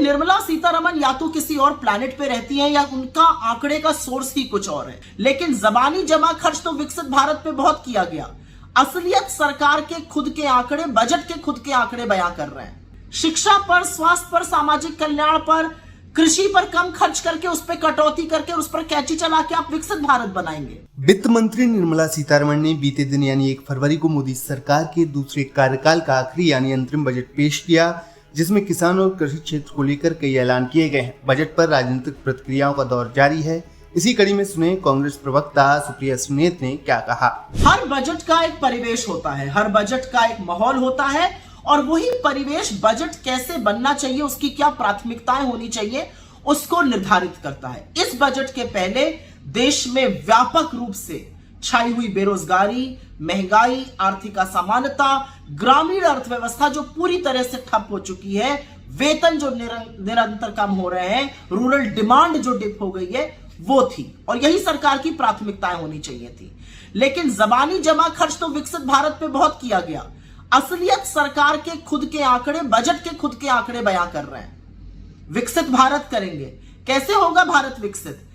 निर्मला सीतारमण या तो किसी और प्लैनेट पे रहती हैं या उनका आंकड़े का सोर्स ही कुछ और है, लेकिन जबानी जमा खर्च तो विकसित भारत पे बहुत किया गया। असलियत सरकार के खुद के आंकड़े, बजट के खुद के आंकड़े बयां कर रहे हैं। शिक्षा पर, स्वास्थ्य पर, सामाजिक कल्याण पर, कृषि पर कम खर्च करके उस पर कटौती करके उस पर कैंची चला के आप विकसित भारत बनाएंगे। वित्त मंत्री निर्मला सीतारमण ने बीते दिन यानी 1 फरवरी को मोदी सरकार के दूसरे कार्यकाल का आखिरी यानी अंतरिम बजट पेश किया, जिसमें किसानों और कृषि क्षेत्र को लेकर कई ऐलान किए गए हैं। बजट पर राजनीतिक प्रतिक्रियाओं का दौर जारी है। इसी कड़ी में सुने कांग्रेस प्रवक्ता सुप्रिया सुनेत ने क्या कहा। हर बजट का एक परिवेश होता है, हर बजट का एक माहौल होता है और वही परिवेश बजट कैसे बनना चाहिए, उसकी क्या प्राथमिकताएं होनी चाहिए, उसको निर्धारित करता है। इस बजट के पहले देश में व्यापक रूप से छाई हुई बेरोजगारी, महंगाई, आर्थिक असमानता, ग्रामीण अर्थव्यवस्था जो पूरी तरह से ठप हो चुकी है, वेतन जो निरंतर कम हो रहे हैं, रूरल डिमांड जो डिप हो गई है, वो थी और यही सरकार की प्राथमिकताएं होनी चाहिए थी। लेकिन जबानी जमा खर्च तो विकसित भारत पे बहुत किया गया। असलियत सरकार के खुद के आंकड़े, बजट के खुद के आंकड़े बयां कर रहे हैं। विकसित भारत करेंगे, कैसे होगा भारत विकसित?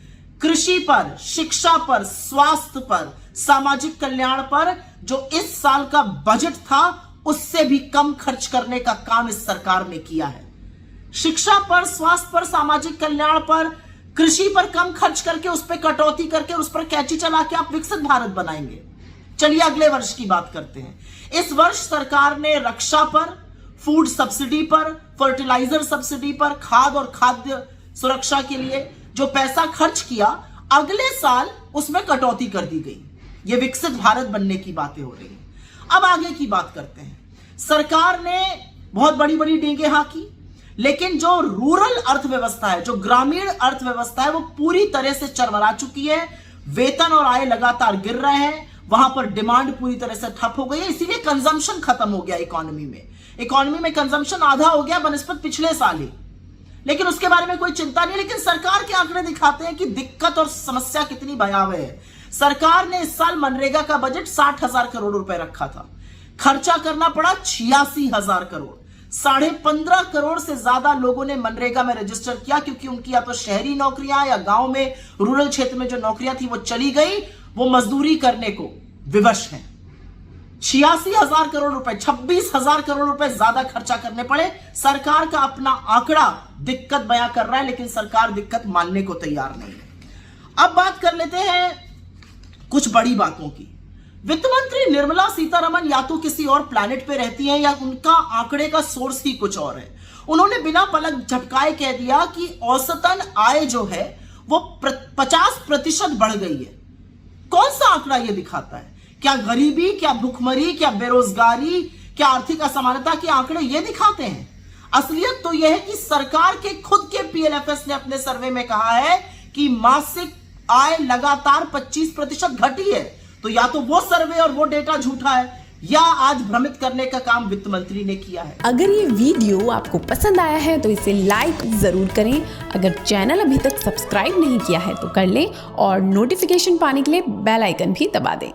कृषि पर, शिक्षा पर, स्वास्थ्य पर, सामाजिक कल्याण पर जो इस साल का बजट था उससे भी कम खर्च करने का काम इस सरकार ने किया है। शिक्षा पर, स्वास्थ्य पर, सामाजिक कल्याण पर, कृषि पर कम खर्च करके उस पर कटौती करके उस पर कैंची चला के आप विकसित भारत बनाएंगे। चलिए अगले वर्ष की बात करते हैं। इस वर्ष सरकार ने रक्षा पर, फूड सब्सिडी पर, फर्टिलाइजर सब्सिडी पर, खाद और खाद्य सुरक्षा के लिए जो पैसा खर्च किया, अगले साल उसमें कटौती कर दी गई। ये विकसित भारत बनने की बातें हो रही हैं। अब आगे की बात करते हैं। सरकार ने बहुत बड़ी बड़ी डींगे हाँकी, लेकिन जो रूरल अर्थव्यवस्था है, जो ग्रामीण अर्थव्यवस्था है, वो पूरी तरह से चरमरा चुकी है। वेतन और आय लगातार गिर रहे हैं, वहां पर डिमांड पूरी तरह से ठप हो गई है, इसीलिए कंजम्पशन खत्म हो गया इकोनॉमी में। इकोनॉमी में कंजम्पशन आधा हो गया बनस्पत पिछले साल ही, लेकिन उसके बारे में कोई चिंता नहीं। लेकिन सरकार के आंकड़े दिखाते हैं कि दिक्कत और समस्या कितनी भयावह है। सरकार ने इस साल मनरेगा का बजट 60,000 करोड़ रुपए रखा था, खर्चा करना पड़ा 86,000 करोड़। 15.5 करोड़ से ज्यादा लोगों ने मनरेगा में रजिस्टर किया, क्योंकि उनकी या तो शहरी नौकरियां या गांव में रूरल क्षेत्र में जो नौकरियां थी वो चली गई, वो मजदूरी करने को विवश हैं। 86,000 करोड़ रुपए, 26,000 करोड़ रुपए ज्यादा खर्चा करने पड़े। सरकार का अपना आंकड़ा दिक्कत बयां कर रहा है, लेकिन सरकार दिक्कत मानने को तैयार नहीं है। अब बात कर लेते हैं कुछ बड़ी बातों की। वित्त मंत्री निर्मला सीतारमण या तो किसी और प्लैनेट पे रहती हैं या उनका आंकड़े का सोर्स ही कुछ और है। उन्होंने बिना पलक झपकाए कह दिया कि औसतन आय जो है वो 50% बढ़ गई है। कौन सा आंकड़ा ये दिखाता है? क्या गरीबी, क्या भूखमरी, क्या बेरोजगारी, क्या आर्थिक असमानता के आंकड़े ये दिखाते हैं? असलियत तो यह है कि सरकार के खुद के पीएलएफएस ने अपने सर्वे में कहा है कि मासिक आय लगातार 25% घटी है। तो या तो वो सर्वे और वो डेटा झूठा है या आज भ्रमित करने का काम वित्त मंत्री ने किया है। अगर ये वीडियो आपको पसंद आया है तो इसे लाइक जरूर करें। अगर चैनल अभी तक सब्सक्राइब नहीं किया है तो कर लें और नोटिफिकेशन पाने के लिए बेल आइकन भी दबा दें।